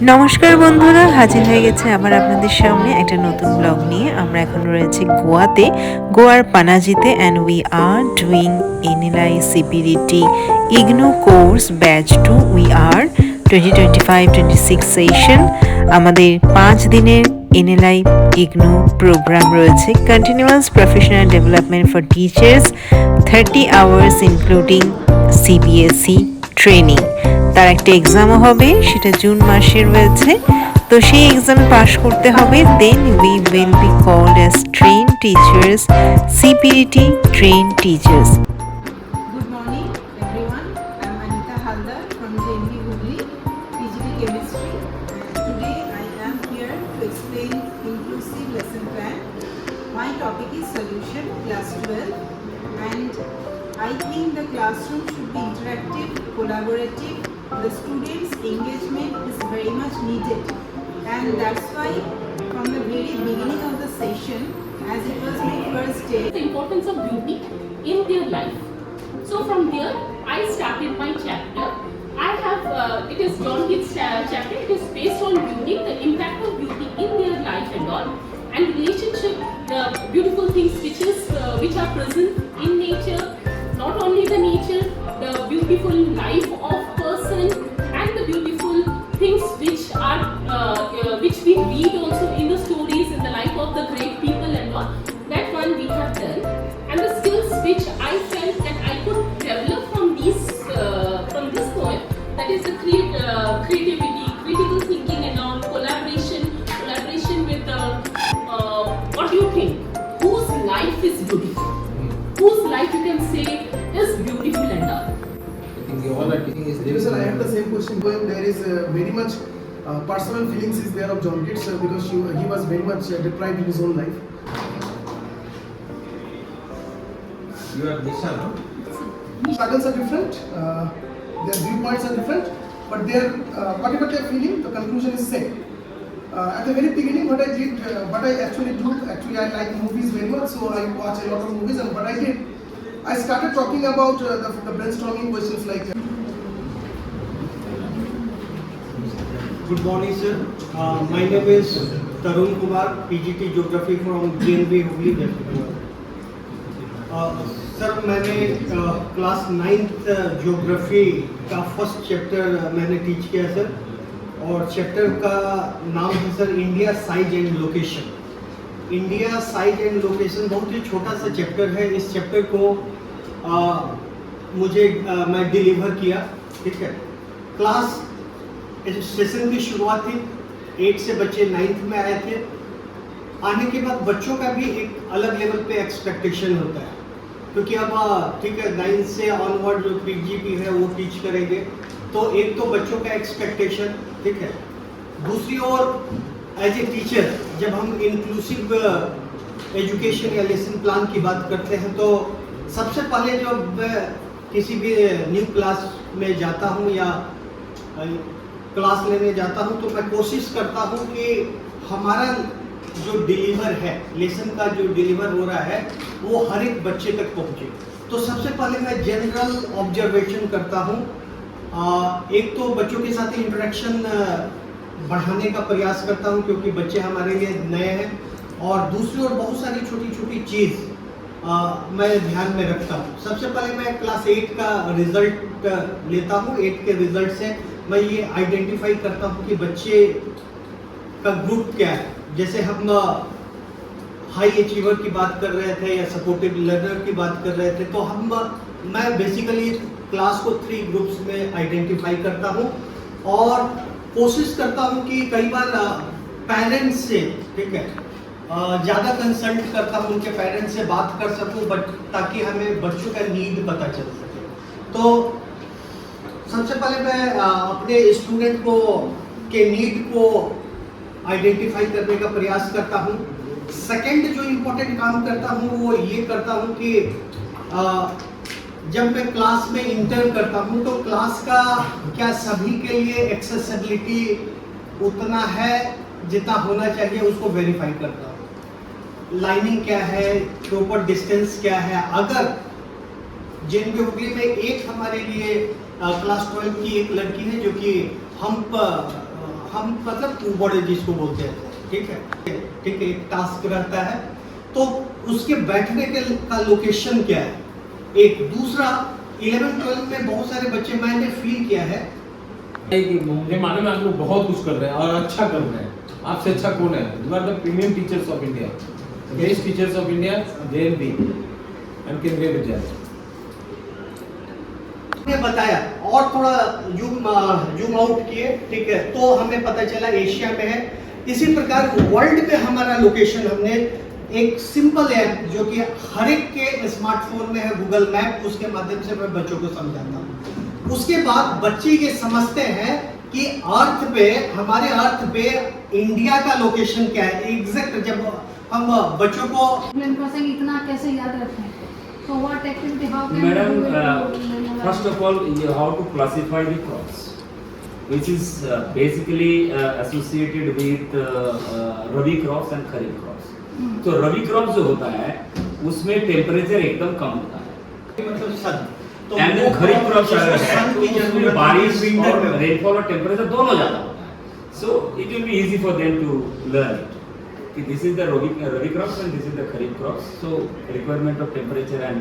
নমস্কার বন্ধুরা, হাজির হয়ে গেছে আবার আপনাদের সামনে একটা নতুন ব্লগ নিয়ে। আমরা এখন রয়েছি গোয়াতে, গোয়ার পানাজিতে, and we are doing NLI CPDT IGNOU course batch 2। We are 2025-26 session. আমাদের 5 দিনের এনএলআই ইগনো প্রোগ্রাম রয়েছে, continuous professional development for teachers, 30 hours including CBSE training. তার একটা এক্সামও হবে, সেটা জুন মাসে রয়েছে। তো সেই এক্সামে পাশ করতে হবে, then we will be called as train teachers, CPDT train teachers. Good morning, everyone. I'm Anita Haldar from JNV Hubli, PGD Chemistry. Today I am here to explain inclusive lesson plan. My topic is solution, class 12, and I think the classroom should be interactive, collaborative. The students' engagement is very much needed, and that's why from the very beginning of the session, as it was my first day, the importance of beauty in their life. So from there, I started my chapter. I have, it is John Keats chapter. It is based on beauty, the impact of beauty in their life and all, and relationship, the beautiful things which are present in nature. Not only the nature, the beautiful life of person, and the beautiful things which are which we read also in the stories in the life of the great people and all. That one we have done, and the skills which I felt that I could develop from this point, that is the creativity, critical thinking and all, collaboration with what do you think? Whose life is beautiful? Whose life you can say is beautiful and all? I think all are taking is there. Sir, I have the same question going. There is very much personal feelings is there of John Keats because he was very much deprived in his own life. You are Nisha, no? Struggles are different, their viewpoints are different, but their whatever they are feeling, the conclusion is same. At the very beginning, what I did, what I actually do, I like movies very much, so I watch a lot of movies, and what I did, I started talking about the brainstorming questions like. Good morning, sir. My name is Tarun Kumar, PGT Geography from JNV Hubli, West Bengal. Sir मैंने class 9th geography का first chapter मैंने teach किया sir, और chapter का नाम है sir India size and location. India size and location बहुत ही छोटा सा चैप्टर है। इस चैप्टर को मैं डिलीवर किया, ठीक है। क्लास सेशन की शुरुआत थी, 8 से बच्चे 9th में आए थे। आने के बाद बच्चों का भी एक अलग लेवल पे एक्सपेक्टेशन होता है, क्योंकि अब ठीक है 9th से ऑनवर्ड जो पीजीपी है वो टीच करेंगे, तो एक तो बच्चों का एक्सपेक्टेशन, ठीक है। दूसरी ओर एज ए टीचर जब हम इंक्लूसिव एजुकेशन या लेसन प्लान की बात करते हैं, तो सबसे पहले जब मैं किसी भी न्यू क्लास में जाता हूँ या क्लास लेने जाता हूँ, तो मैं कोशिश करता हूँ कि हमारा जो डिलीवर है, लेसन का जो डिलीवर हो रहा है, वो हर एक बच्चे तक पहुँचे। तो सबसे पहले मैं जनरल ऑब्जर्वेशन करता हूँ। एक तो बच्चों के साथ इंटरेक्शन बढ़ाने का प्रयास करता हूँ, क्योंकि बच्चे हमारे लिए नए हैं, और दूसरी ओर बहुत सारी छोटी छोटी चीज़ मैं ध्यान में रखता हूँ। सबसे पहले मैं क्लास 8 का रिजल्ट लेता हूँ। 8 के रिजल्ट से मैं ये आइडेंटिफाई करता हूँ कि बच्चे का ग्रुप क्या है। जैसे हम हाई अचीवर की बात कर रहे थे या सपोर्टिव लर्नर की बात कर रहे थे, तो मैं बेसिकली क्लास को 3 ग्रुप्स में आइडेंटिफाई करता हूँ, और कोशिश करता हूँ कि कई बार पेरेंट्स से, ठीक है, ज़्यादा कंसल्ट करता हूँ, उनके पेरेंट्स से बात कर सकूँ, ताकि हमें बच्चों का नीड पता चल सके। तो सबसे पहले मैं अपने स्टूडेंट के नीड को आइडेंटिफाई करने का प्रयास करता हूँ। सेकंड जो इम्पोर्टेंट काम करता हूँ वो ये करता हूँ कि जब मैं क्लास में इंटर करता हूँ, तो क्लास का क्या सभी के लिए एक्सेसिबिलिटी उतना है जितना होना चाहिए, उसको वेरीफाई करता हूँ। लाइनिंग क्या है, प्रॉपर डिस्टेंस क्या है। अगर JNV हुगली में एक हमारे लिए क्लास 12 की एक लड़की है जो कि हम मतलब बड़े जिसको बोलते हैं, ठीक है, ठीक है, एक टास्क रहता है, तो उसके बैठने के का लोकेशन क्या है। एक दूसरा 11-12 में बहुत सारे बच्चे मैंने फील किया है कि मुझे मालूम है आप लोग बहुत कुछ कर रहे हैं और अच्छा कर रहे हैं, आपसे अच्छा कौन है? You are the premium teachers of India, best teachers of India, JNV and Kendriya Vidyalaya ने बताया और थोड़ा जूम आउट किए, ठीक है, तो हमें पता चला एशिया में है। इसी प्रकार वर्ल्ड में हमारा लोकेशन हमने एक सिंपल ऐप जो कि हर एक के स्मार्टफोन में है, गूगल मैप, उसके माध्यम से मैं बच्चों को समझाता हूँ। उसके बाद बच्चे ये समझते हैं कि अर्थ पे, हमारे अर्थ पे इंडिया का लोकेशन क्या है एग्जैक्ट। जब हम बच्चों को इतना कैसे याद रखें, so what activity, how can Madam, we do it to memorize? first of all, you have to classify the crops, which is basically associated with rabi crops and kharif crops. तो रबी crop जो होता है उसमें temperature एकदम कम होता है, मतलब सन, तो एंड वो खरीफ क्रॉप है सन तो की उसमें जरूरत बारिश विंटर और में रेनफॉल और टेम्परेचर दोनों ज्यादा होता है। So it will be easy for them to learn it कि this is the rabi crops and this is the kharif crops. So requirement of temperature and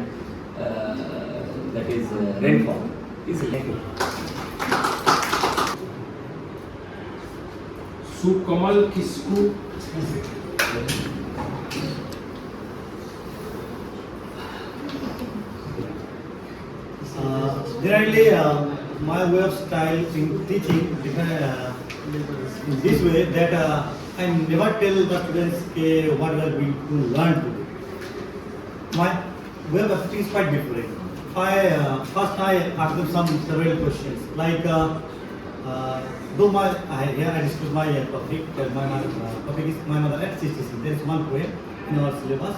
that is rainfall is limited. Sukamal Kisku Generally, my way of style in teaching in this way that I never tell the students what we are going to learn today. My way of teaching is quite different. First I ask them some several questions like though here I discuss my topic. My topic is my mother at 66. There is one poem in our syllabus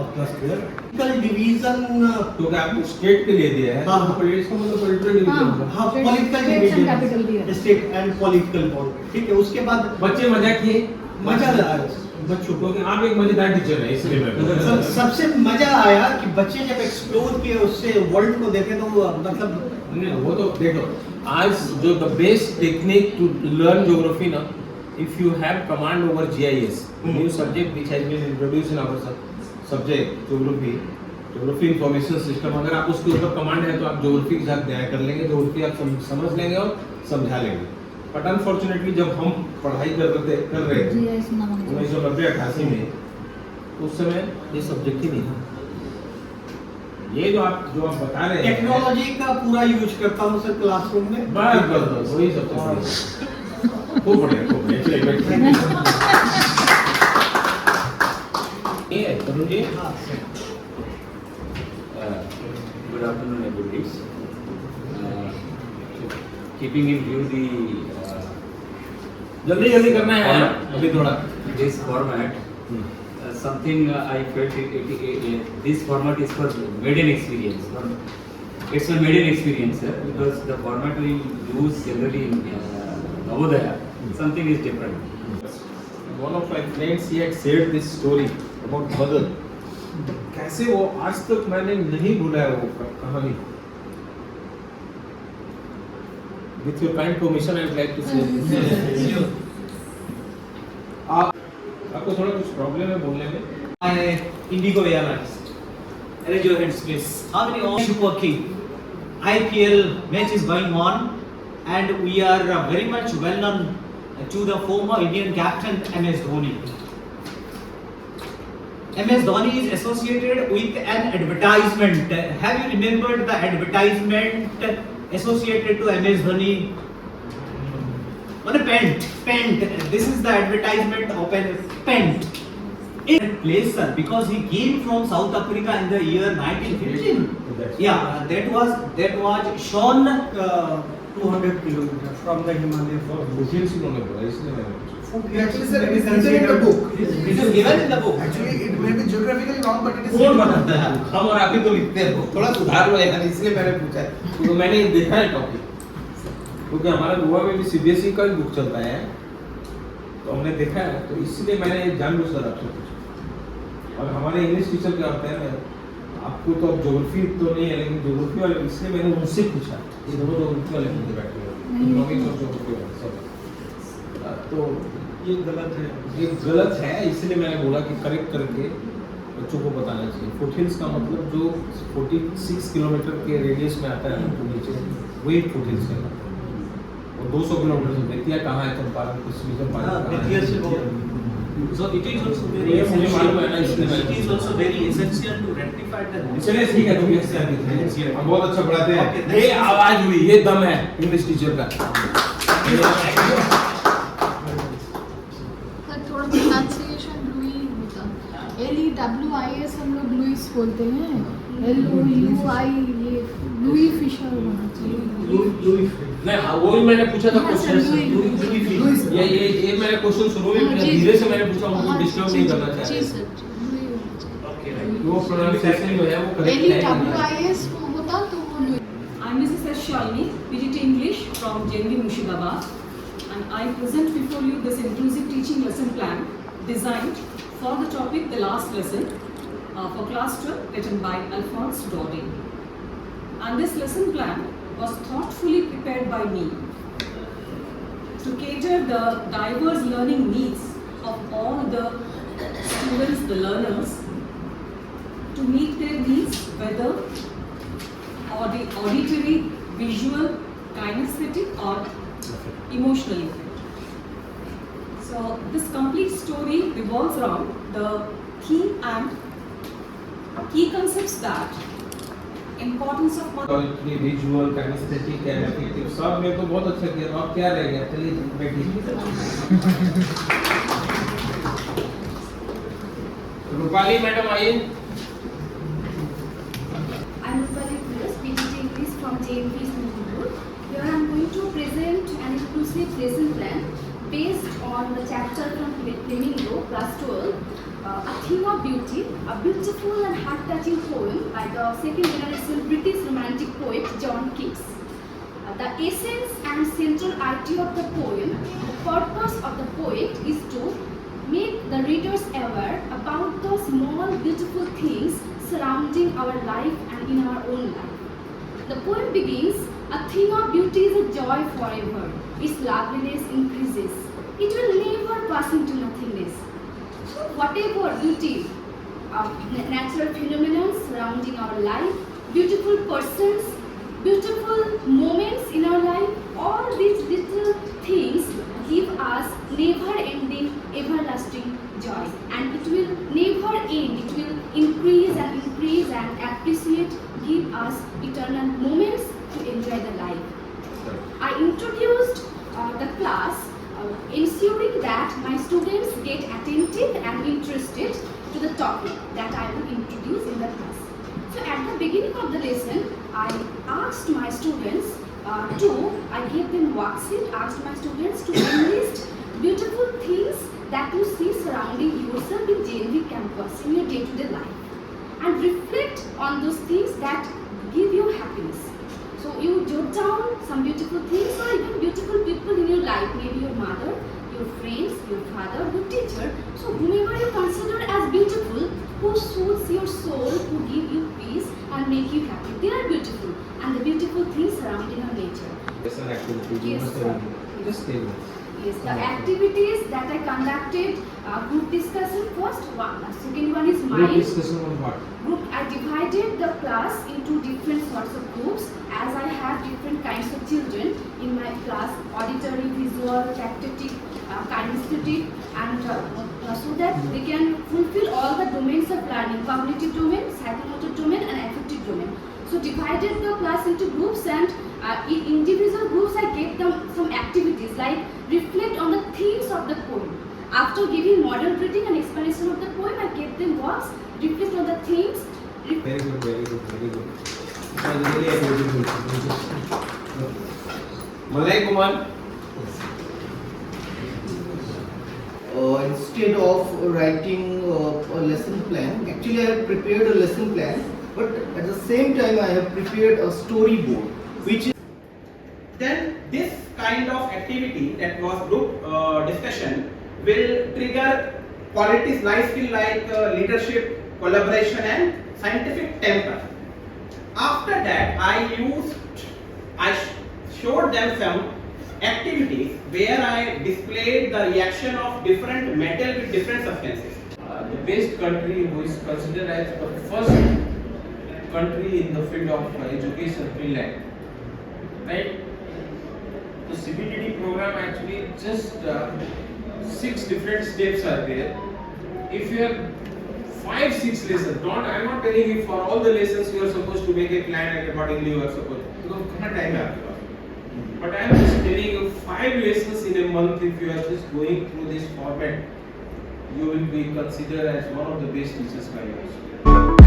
of class 12. Political division. क्योंकि आपको state के लिए दिया है, हाँ, तो इसका मतलब पॉलिटिकल डिवीजन। हाँ, पॉलिटिकल States and capital दिया। Division, state and political board, ठीक है। उसके बाद बच्चे मजा किए, मजा आया बच्चों को कि आप एक मजेदार टीचर है, इसलिए मैं सबसे मजा आया कि बच्चे जब एक्सप्लोर किए उससे वर्ल्ड को देखे, तो वो मतलब नहीं, वो तो देखो आज जो the best technique to learn geography ना, if you have command over GIS, new subject which has been introduced in our subject geography information system, अगर आप उसके ऊपर कमांड है तो आप ज्योग्राफी के साथ न्याय कर लेंगे, ज्योग्राफी आप समझ लेंगे और समझा लेंगे। बट अनफॉर्चुनेटली जब हम पढ़ाई कर रहे थे 1990-88 में, तो उस समय ये सब्जेक्ट ही नहीं था। ये जो आप बता रहे हैं टेक्नोलॉजी का पूरा यूज करता हूँ सर क्लासरूम में। बस वही सबसे बढ़िया, खूब बढ़िया चलिए ये Tarun ji. Good afternoon, everybody. Keeping in view the जल्दी करना है अभी थोड़ा this format, something I felt this format is for maiden experience. It's a maiden experience, sir, because the format we use generally in Navodaya, something is different. One of my friends he had shared this story about mother. कैसे वो आज तक मैंने नहीं भूला है वो कहानी। With your kind permission, I would like to say this. आपको थोड़ा कुछ प्रॉब्लम है बोलने में? Indigo Airlines. Raise your hands, please. How many of you working? IPL match is going on, and we are very much well known to the former Indian captain MS Dhoni. MS Dhoni is associated with an advertisement. Have you remembered the advertisement associated to MS Dhoni? On a pant. This is the advertisement of a pant. In place, sir, because he came from South Africa in the year 1915. Yeah, that was shown 200 kilometers from the Himalaya forest. Details उन्होंने बोला इसलिए मैंने पूछा। Actually, sir, it is written in the book. It is given in the book. Actually, it may be geographically wrong, but it is. कौन बताता है? हम और आप ही तो लिखते हैं, थोड़ा सुधार हो यार, इसलिए मैंने पूछा है, क्योंकि मैंने देखा है टॉपिक, क्योंकि हमारा गोवा में भी CBSE का बुक चलता है, तो हमने देखा है, तो इसलिए मैंने जानबूझकर आपसे पूछा। और हमारे इंग्लिश टीचर क्या होते हैं, आपको तो अब ज्योग्राफी तो नहीं है, लेकिन ज्योग्राफी वाले, इसलिए मैंने उनसे पूछा, ये दोनों ज्योग्राफी वाले मुझे बैठे हुए, इकोनॉमिक्स और ज्योग्राफी वाले सब। तो ये गलत है। ये गलत है, इसलिए मैंने बोला कि करेक्ट करके बच्चों को बताना चाहिए। फुटहिल्स का मतलब जो 46 किलोमीटर के रेडियस में आता है ना तो नीचे, वही फुटहिल्स है। और 200 किलोमीटर से बेतिया कहाँ है, चंपारण कुछ बेतिया से बहुत So it is also very ये मुझे मालूम है ना, इसलिए essential. मैं- It is also very essential to rectify the. चलिए ठीक है, तुम इससे आगे थे। हम बहुत अच्छा पढ़ाते Okay, हैं। thank ये you. आवाज हुई, ये दम है इंग्लिश टीचर का। सर थोड़ा प्रोनाउंसिएशन लुई होता LEWIS हम लोग लुइस बोलते हैं LOUI ये लुई फिशर होना चाहिए नहीं हाँ, वही मैंने पूछा था हाँ, क्वेश्चन। Sir, Louis. ये मैंने क्वेश्चन शुरू में हाँ, जी, धीरे जी। से मैंने पूछा, उनको हाँ, डिस्टर्ब जी, नहीं जी, करना जी चाहिए। सर लुई होना चाहिए Okay, right. वो प्रोनाउंसिएशन जो है वो करेक्ट है। LEWIS वो होता तो वो Louis I'm Mrs. S. Shalini, PGT English from JNV Mushidabad, and I present before you this inclusive teaching lesson plan designed for the topic The Last Lesson for Class 12 written by Alphonse Daudet. And this lesson plan was thoughtfully prepared by me to cater the diverse learning needs of all the students, the learners, to meet their needs, whether or the auditory, visual, kinesthetic or emotionally. So this complete story revolves around the theme and key concepts that importance of mother. Visual, kinaesthetic and affective सब मेरे को बहुत अच्छा किया। अब क्या रह गया, चलिए बैठिए। रूपाली मैडम आइए। I'm Rupali Puras, PGT English from JNV Singapore. Here I am going to present an inclusive lesson plan based on the chapter from Flamingo, class 12, A Theme of Beauty, a beautiful and heart-touching poem by the second generation British romantic poet John Keats. The essence and central idea of the poem, the purpose of the poet is to make the readers aware about the small beautiful things surrounding our life and in our own life. The poem begins, a thing of beauty is a joy forever. Its loveliness increases. It will never pass into nothingness. So whatever beauty of natural phenomena surrounding our life, beautiful persons, beautiful moments in our life, all these little things give us never-ending, everlasting joy, and it will never end. It will increase and appreciate, give us eternal moments to enjoy the life. I introduced the class, ensuring that my students get attentive and interested to the topic that I will introduce in the class. So at the beginning of the lesson, I asked my students I gave them worksheet, asked my students to enlist beautiful things that you see surrounding yourself in JNV campus in your day-to-day life, and reflect on those things that give you happiness. So you jot down some beautiful things or even beautiful people in your life, maybe your mother, your friends, your father, your teacher. So whomever you consider as beautiful, who soothes your soul, who give you peace and make you happy, they are beautiful, and the beautiful things surrounding our nature. Lesson activity. Yes, sir. Just stay with us. Yes, the activities that I conducted, group discussion first one, the second one is Group mine. discussion on what? Group, I divided the class into different sorts of groups as I have different kinds of children in my class, auditory, visual, tactic, kinesthetic, and so that they can fulfill all the domains of learning, cognitive domain, psychomotor domain and affective domain. So divided the class into groups, and in individual groups I gave them some activities like reflect on the themes of the poem. After giving model reading and explanation of the poem, I gave them works, reflect on the themes. Very good, very good, very good. That was really a beautiful. Malay Kumar. Instead of writing a lesson plan, actually I have prepared a lesson plan, but at the same time I have prepared a storyboard, which is then this kind of activity that was group discussion will trigger qualities, life skill like leadership, collaboration and scientific temper. After that I showed them some activities where I displayed the reaction of different metal with different substances. The best country who is considered as the first country in the field of education, Finland, right? The CBDT program actually just 6 different steps are there. If you have 5-6 lessons, I'm not telling you for all the lessons you are supposed to make a plan and accordingly you are supposed to, because कितना time है आपके पास? But I am just telling you 5 lessons in a month. If you are just going through this format, you will be considered as one of the best teachers by your students.